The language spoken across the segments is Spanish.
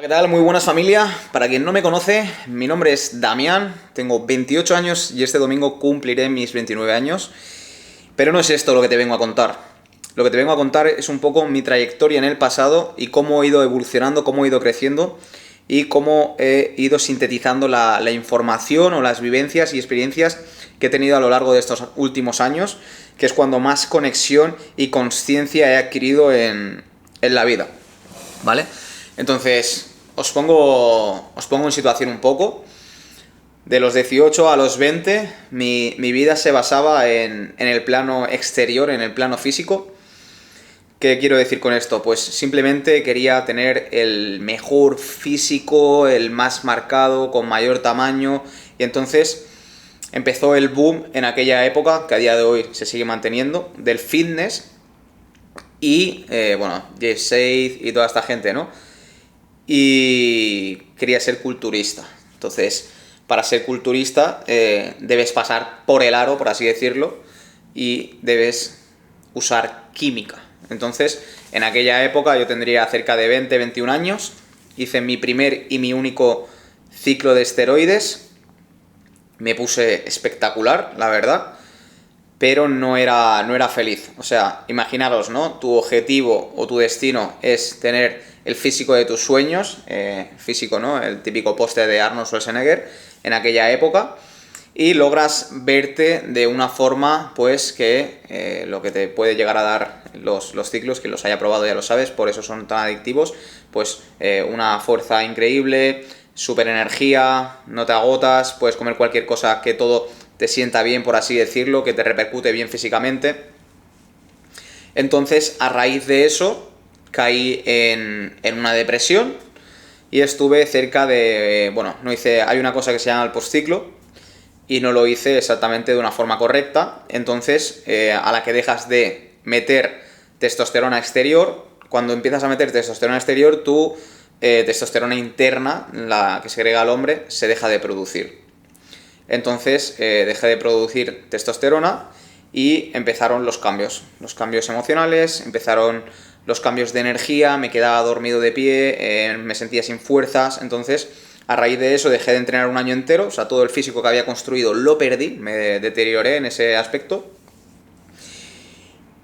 ¿Qué tal? Muy buenas, familia. Para quien no me conoce, mi nombre es Damián, tengo 28 años y este domingo cumpliré mis 29 años. Pero no es esto lo que te vengo a contar. Lo que te vengo a contar es un poco mi trayectoria en el pasado y cómo he ido evolucionando, cómo he ido creciendo y cómo he ido sintetizando la información o las vivencias y experiencias que he tenido a lo largo de estos últimos años, que es cuando más conexión y conciencia he adquirido en la vida. ¿Vale? Entonces, os pongo en situación un poco. De los 18 a los 20, mi vida se basaba en el plano exterior, en el plano físico. ¿Qué quiero decir con esto? Pues simplemente quería tener el mejor físico, el más marcado, con mayor tamaño. Y entonces empezó el boom en aquella época, que a día de hoy se sigue manteniendo, del fitness. Y, bueno, Jeff Seid y toda esta gente, ¿no? Y quería ser culturista. Entonces, para ser culturista debes pasar por el aro, por así decirlo, y debes usar química. Entonces, en aquella época yo tendría cerca de 20, 21 años, hice mi primer y mi único ciclo de esteroides, me puse espectacular, la verdad, pero no era feliz. O sea, imaginaros, ¿no? Tu objetivo o tu destino es tener el físico de tus sueños, físico, ¿no? El típico póster de Arnold Schwarzenegger en aquella época, y logras verte de una forma, pues, que lo que te puede llegar a dar los ciclos, que los haya probado ya lo sabes, por eso son tan adictivos, pues una fuerza increíble, super energía, no te agotas, puedes comer cualquier cosa, que todo te sienta bien, por así decirlo, que te repercute bien físicamente. Entonces, a raíz de eso, caí en una depresión y estuve cerca de... Bueno, no hice... Hay una cosa que se llama el postciclo y no lo hice exactamente de una forma correcta. Entonces, a la que dejas de meter testosterona exterior, cuando empiezas a meter testosterona exterior, tu testosterona interna, la que segrega al hombre, se deja de producir. Entonces dejé de producir testosterona y empezaron los cambios emocionales, empezaron los cambios de energía, me quedaba dormido de pie, me sentía sin fuerzas. Entonces, a raíz de eso dejé de entrenar un año entero, o sea, todo el físico que había construido lo perdí, me deterioré en ese aspecto.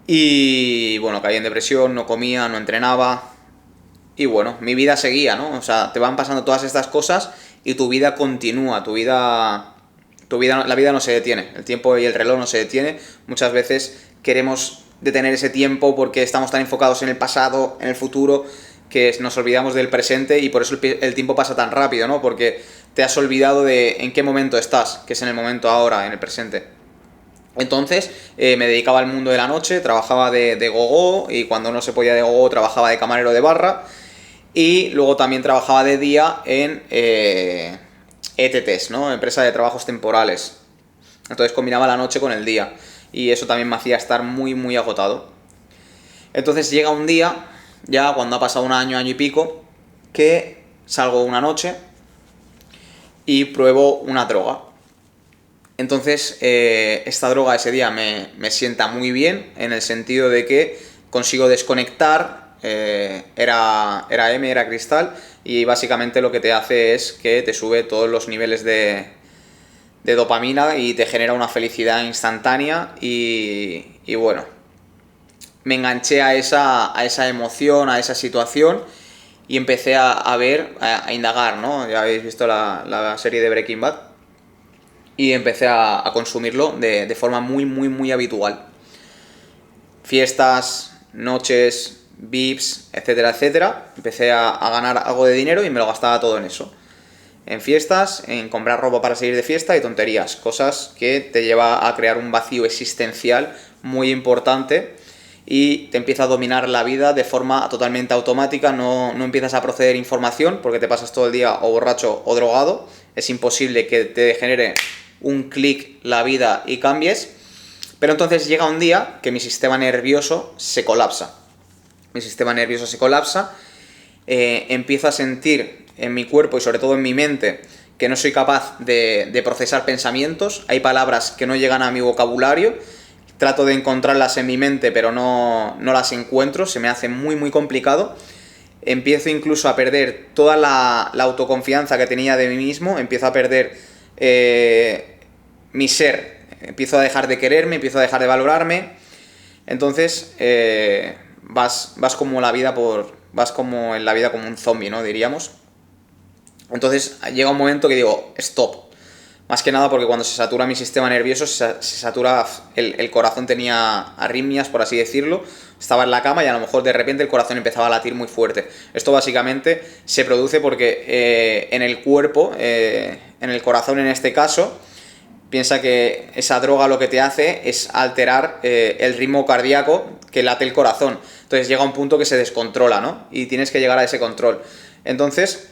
Y bueno, caí en depresión, no comía, no entrenaba. Y bueno, mi vida seguía, ¿no? O sea, te van pasando todas estas cosas y tu vida continúa, la vida no se detiene, el tiempo y el reloj no se detiene. Muchas veces queremos detener ese tiempo porque estamos tan enfocados en el pasado, en el futuro, que nos olvidamos del presente, y por eso el tiempo pasa tan rápido, ¿no? Porque te has olvidado de en qué momento estás, que es en el momento ahora, en el presente. Entonces me dedicaba al mundo de la noche, trabajaba de gogo, y cuando no se podía de gogo trabajaba de camarero de barra, y luego también trabajaba de día en ETTs, ¿no? Empresa de trabajos temporales. Entonces combinaba la noche con el día y eso también me hacía estar muy muy agotado. Entonces llega un día, ya cuando ha pasado un año, año y pico, que salgo una noche y pruebo una droga. Entonces esta droga ese día me sienta muy bien, en el sentido de que consigo desconectar. Era M, era cristal, y básicamente lo que te hace es que te sube todos los niveles de dopamina y te genera una felicidad instantánea. Y bueno, me enganché a esa emoción, a esa situación, y empecé a ver, a indagar, ¿no? Ya habéis visto la serie de Breaking Bad, y empecé a consumirlo de forma muy muy muy habitual. Fiestas, noches, VIPs, etcétera, etcétera. Empecé a ganar algo de dinero y me lo gastaba todo en eso. En fiestas, en comprar ropa para salir de fiesta y tonterías. Cosas que te lleva a crear un vacío existencial muy importante y te empieza a dominar la vida de forma totalmente automática. No empiezas a proceder información porque te pasas todo el día o borracho o drogado. Es imposible que te genere un clic la vida y cambies. Pero entonces llega un día que mi sistema nervioso se colapsa. Empiezo a sentir en mi cuerpo y sobre todo en mi mente que no soy capaz de procesar pensamientos. Hay palabras que no llegan a mi vocabulario, trato de encontrarlas en mi mente pero no las encuentro, se me hace muy muy complicado. empiezo incluso a perder toda la autoconfianza que tenía de mí mismo, empiezo a perder mi ser, empiezo a dejar de quererme, empiezo a dejar de valorarme. Entonces vas como en la vida como un zombie, ¿no? Diríamos. Entonces llega un momento que digo, stop. Más que nada porque cuando se satura mi sistema nervioso, se satura el corazón, tenía arritmias, por así decirlo. Estaba en la cama y a lo mejor de repente el corazón empezaba a latir muy fuerte. Esto básicamente se produce porque en el cuerpo, en el corazón en este caso, piensa que esa droga lo que te hace es alterar el ritmo cardíaco que late el corazón. Entonces llega un punto que se descontrola, ¿no? Y tienes que llegar a ese control. Entonces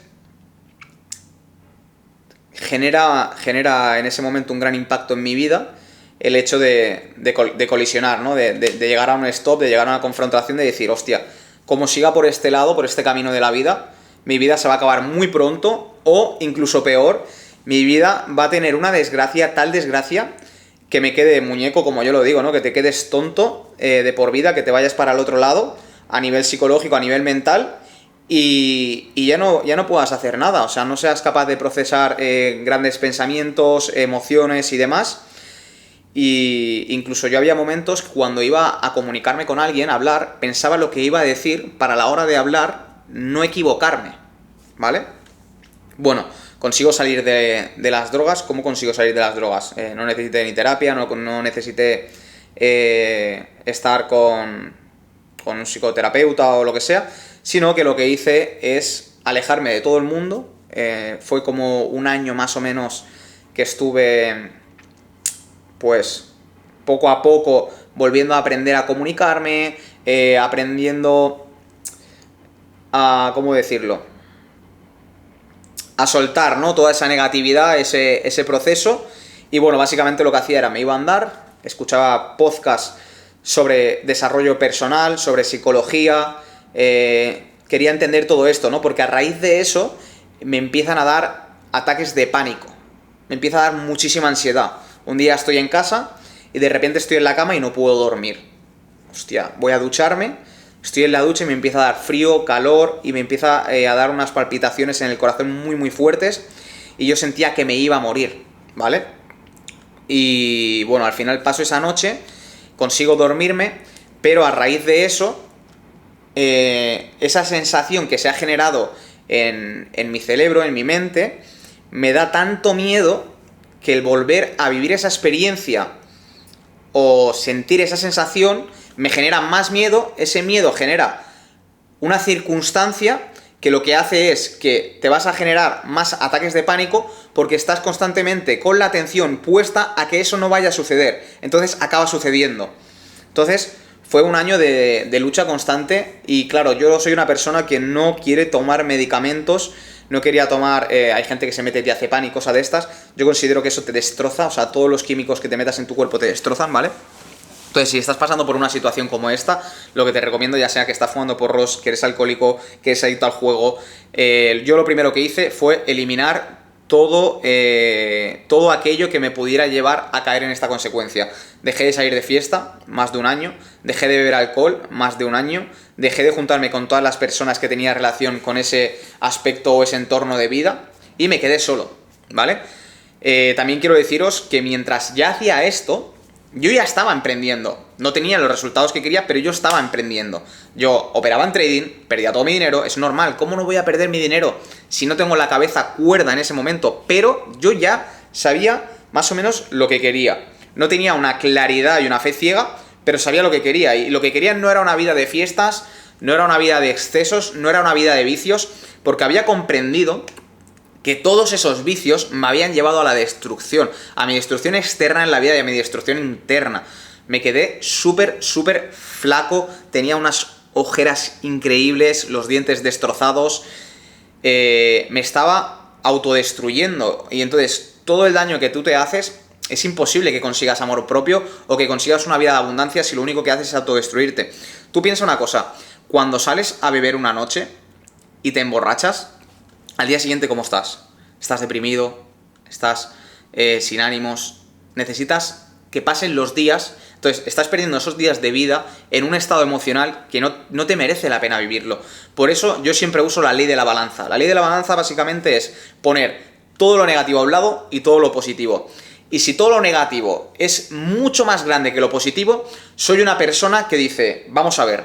genera en ese momento un gran impacto en mi vida el hecho de colisionar, ¿no? De llegar a un stop, de llegar a una confrontación, de decir, hostia, como siga por este lado, por este camino de la vida, mi vida se va a acabar muy pronto, o incluso peor, mi vida va a tener una desgracia, tal desgracia, que me quede muñeco, como yo lo digo, ¿no? Que te quedes tonto de por vida, que te vayas para el otro lado, a nivel psicológico, a nivel mental, y ya no puedas hacer nada, o sea, no seas capaz de procesar grandes pensamientos, emociones y demás. Y incluso yo había momentos cuando iba a comunicarme con alguien, a hablar, pensaba lo que iba a decir para a la hora de hablar no equivocarme, ¿vale? Bueno, consigo salir de las drogas. ¿Cómo consigo salir de las drogas? No necesité ni terapia, no necesité estar con un psicoterapeuta o lo que sea, sino que lo que hice es alejarme de todo el mundo. Fue como un año más o menos que estuve, pues, poco a poco volviendo a aprender a comunicarme, aprendiendo a, ¿cómo decirlo?, a soltar, ¿no?, toda esa negatividad, ese proceso. Y bueno, básicamente lo que hacía era, me iba a andar, escuchaba podcasts sobre desarrollo personal, sobre psicología, quería entender todo esto, ¿no? Porque a raíz de eso me empiezan a dar ataques de pánico, me empieza a dar muchísima ansiedad. Un día estoy en casa y de repente estoy en la cama y no puedo dormir. Hostia, voy a ducharme, estoy en la ducha y me empieza a dar frío, calor, y me empieza a dar unas palpitaciones en el corazón muy muy fuertes, y yo sentía que me iba a morir, ¿vale? Y bueno, al final paso esa noche, consigo dormirme, pero a raíz de eso, esa sensación que se ha generado en mi cerebro, en mi mente, me da tanto miedo que el volver a vivir esa experiencia o sentir esa sensación me genera más miedo. Ese miedo genera una circunstancia que lo que hace es que te vas a generar más ataques de pánico, porque estás constantemente con la atención puesta a que eso no vaya a suceder. Entonces acaba sucediendo. Entonces fue un año de lucha constante, y claro, yo soy una persona que no quiere tomar medicamentos, no quería tomar, hay gente que se mete diazepam y cosas de estas. Yo considero que eso te destroza, o sea, todos los químicos que te metas en tu cuerpo te destrozan, ¿vale? Entonces, si estás pasando por una situación como esta, lo que te recomiendo, ya sea que estás fumando porros, que eres alcohólico, que eres adicto al juego, yo lo primero que hice fue eliminar todo aquello que me pudiera llevar a caer en esta consecuencia. Dejé de salir de fiesta, más de un año, dejé de beber alcohol, más de un año, dejé de juntarme con todas las personas que tenía relación con ese aspecto o ese entorno de vida, y me quedé solo, ¿vale? También quiero deciros que mientras ya hacía esto, yo ya estaba emprendiendo. No tenía los resultados que quería, pero yo estaba emprendiendo. Yo operaba en trading, perdía todo mi dinero, es normal. ¿Cómo no voy a perder mi dinero si no tengo la cabeza cuerda en ese momento? Pero yo ya sabía más o menos lo que quería. No tenía una claridad y una fe ciega, pero sabía lo que quería. Y lo que quería no era una vida de fiestas, no era una vida de excesos, no era una vida de vicios, porque había comprendido que todos esos vicios me habían llevado a la destrucción, a mi destrucción externa en la vida y a mi destrucción interna. Me quedé súper flaco, tenía unas ojeras increíbles, los dientes destrozados, me estaba autodestruyendo. Y entonces todo el daño que tú te haces, es imposible que consigas amor propio o que consigas una vida de abundancia si lo único que haces es autodestruirte. Tú piensa una cosa, cuando sales a beber una noche y te emborrachas, al día siguiente, ¿cómo estás? ¿Estás deprimido? ¿Estás sin ánimos? Necesitas que pasen los días Entonces, estás perdiendo esos días de vida en un estado emocional que no te merece la pena vivirlo. Por eso yo siempre uso la ley de la balanza. La ley de la balanza básicamente es poner todo lo negativo a un lado y todo lo positivo. Y si todo lo negativo es mucho más grande que lo positivo, soy una persona que dice, vamos a ver,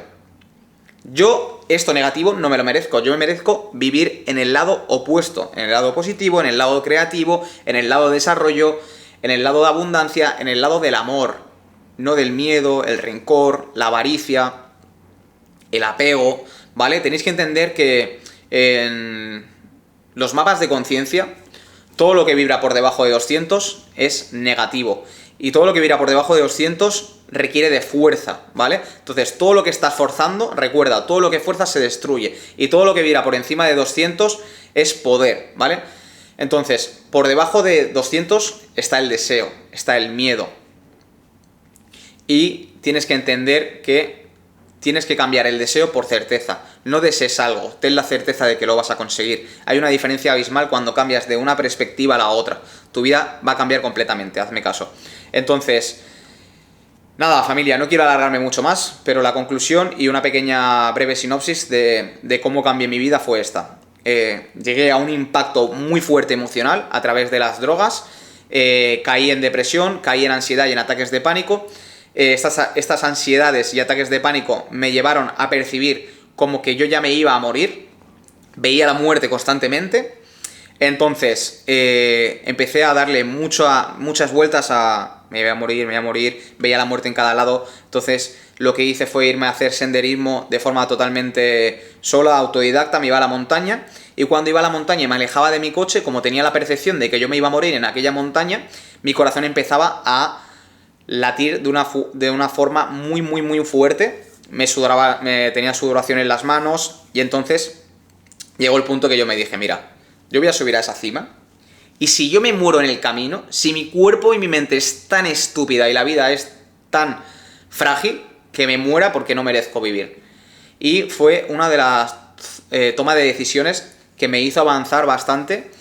yo esto negativo no me lo merezco, yo me merezco vivir en el lado opuesto, en el lado positivo, en el lado creativo, en el lado de desarrollo, en el lado de abundancia, en el lado del amor, no del miedo, el rencor, la avaricia, el apego, ¿vale? Tenéis que entender que en los mapas de conciencia, todo lo que vibra por debajo de 200 es negativo. Y todo lo que vibra por debajo de 200 requiere de fuerza, ¿vale? Entonces, todo lo que estás forzando, recuerda, todo lo que fuerzas se destruye. Y todo lo que vibra por encima de 200 es poder, ¿vale? Entonces, por debajo de 200 está el deseo, está el miedo. Y tienes que entender que tienes que cambiar el deseo por certeza. No desees algo, ten la certeza de que lo vas a conseguir. Hay una diferencia abismal cuando cambias de una perspectiva a la otra. Tu vida va a cambiar completamente, hazme caso. Entonces, nada, familia, no quiero alargarme mucho más, pero la conclusión y una pequeña breve sinopsis de cómo cambié mi vida fue esta. Llegué a un impacto muy fuerte emocional a través de las drogas, caí en depresión, caí en ansiedad y en ataques de pánico. Estas ansiedades y ataques de pánico me llevaron a percibir como que yo ya me iba a morir, veía la muerte constantemente. Entonces empecé a darle muchas vueltas a me voy a morir, veía la muerte en cada lado. Entonces lo que hice fue irme a hacer senderismo de forma totalmente sola, autodidacta. Me iba a la montaña y cuando iba a la montaña y me alejaba de mi coche, como tenía la percepción de que yo me iba a morir en aquella montaña, mi corazón empezaba a latir de una forma muy, muy, muy fuerte. Tenía sudoración en las manos y entonces llegó el punto que yo me dije, mira, yo voy a subir a esa cima y si yo me muero en el camino, si mi cuerpo y mi mente es tan estúpida y la vida es tan frágil, que me muera porque no merezco vivir. Y fue una de las tomas de decisiones que me hizo avanzar bastante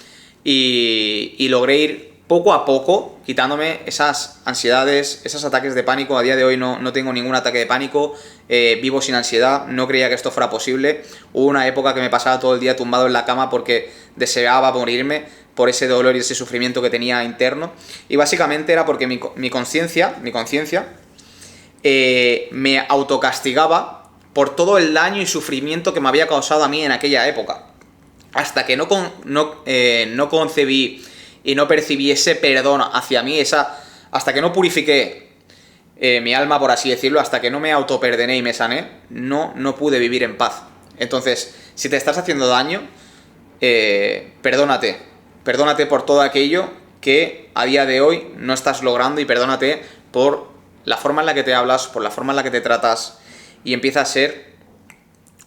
y logré ir poco a poco quitándome esas ansiedades, esos ataques de pánico. A día de hoy no tengo ningún ataque de pánico, vivo sin ansiedad, no creía que esto fuera posible. Hubo una época que me pasaba todo el día tumbado en la cama porque deseaba morirme por ese dolor y ese sufrimiento que tenía interno. Y básicamente era porque mi conciencia me autocastigaba por todo el daño y sufrimiento que me había causado a mí en aquella época. Hasta que no concebí y no percibí ese perdón hacia mí, hasta que no purifiqué mi alma, por así decirlo, hasta que no me autoperdoné y me sané, no pude vivir en paz. Entonces, si te estás haciendo daño, perdónate por todo aquello que a día de hoy no estás logrando y perdónate por la forma en la que te hablas, por la forma en la que te tratas y empieza a ser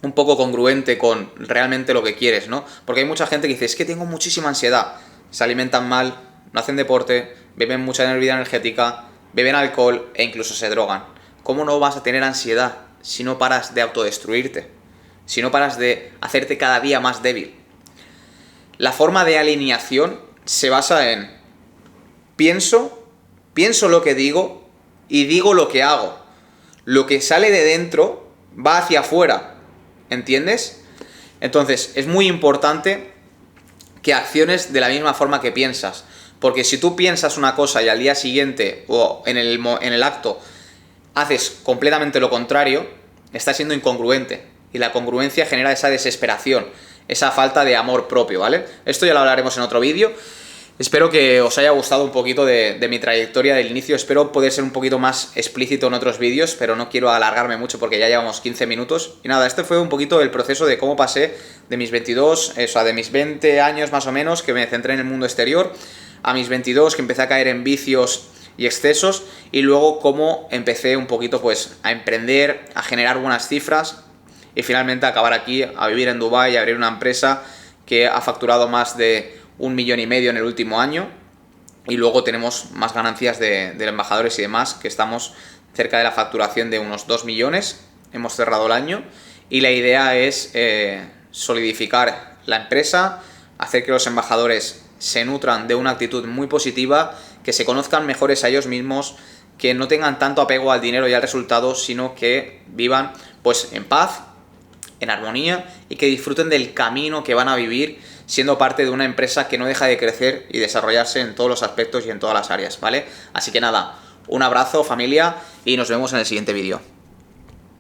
un poco congruente con realmente lo que quieres, ¿no? Porque hay mucha gente que dice, es que tengo muchísima ansiedad. Se alimentan mal, no hacen deporte, beben mucha bebida energética, beben alcohol e incluso se drogan. ¿Cómo no vas a tener ansiedad si no paras de autodestruirte? Si no paras de hacerte cada día más débil. La forma de alineación se basa en pienso lo que digo y digo lo que hago. Lo que sale de dentro va hacia afuera, ¿entiendes? Entonces es muy importante que acciones de la misma forma que piensas, porque si tú piensas una cosa y al día siguiente o en el acto haces completamente lo contrario, estás siendo incongruente y la congruencia genera esa desesperación, esa falta de amor propio, ¿vale? Esto ya lo hablaremos en otro vídeo. Espero que os haya gustado un poquito de mi trayectoria del inicio. Espero poder ser un poquito más explícito en otros vídeos, pero no quiero alargarme mucho porque ya llevamos 15 minutos. Y nada, este fue un poquito el proceso de cómo pasé de mis 22, de mis 20 años más o menos, que me centré en el mundo exterior, a mis 22, que empecé a caer en vicios y excesos, y luego cómo empecé un poquito pues a emprender, a generar buenas cifras, y finalmente acabar aquí, a vivir en Dubái y abrir una empresa que ha facturado más de 1,5 millones en el último año, y luego tenemos más ganancias de embajadores y demás, que estamos cerca de la facturación de unos 2 millones, hemos cerrado el año, y la idea es solidificar la empresa, hacer que los embajadores se nutran de una actitud muy positiva, que se conozcan mejores a ellos mismos, que no tengan tanto apego al dinero y al resultado, sino que vivan pues en paz, en armonía y que disfruten del camino que van a vivir siendo parte de una empresa que no deja de crecer y desarrollarse en todos los aspectos y en todas las áreas, ¿vale? Así que nada, un abrazo familia y nos vemos en el siguiente vídeo.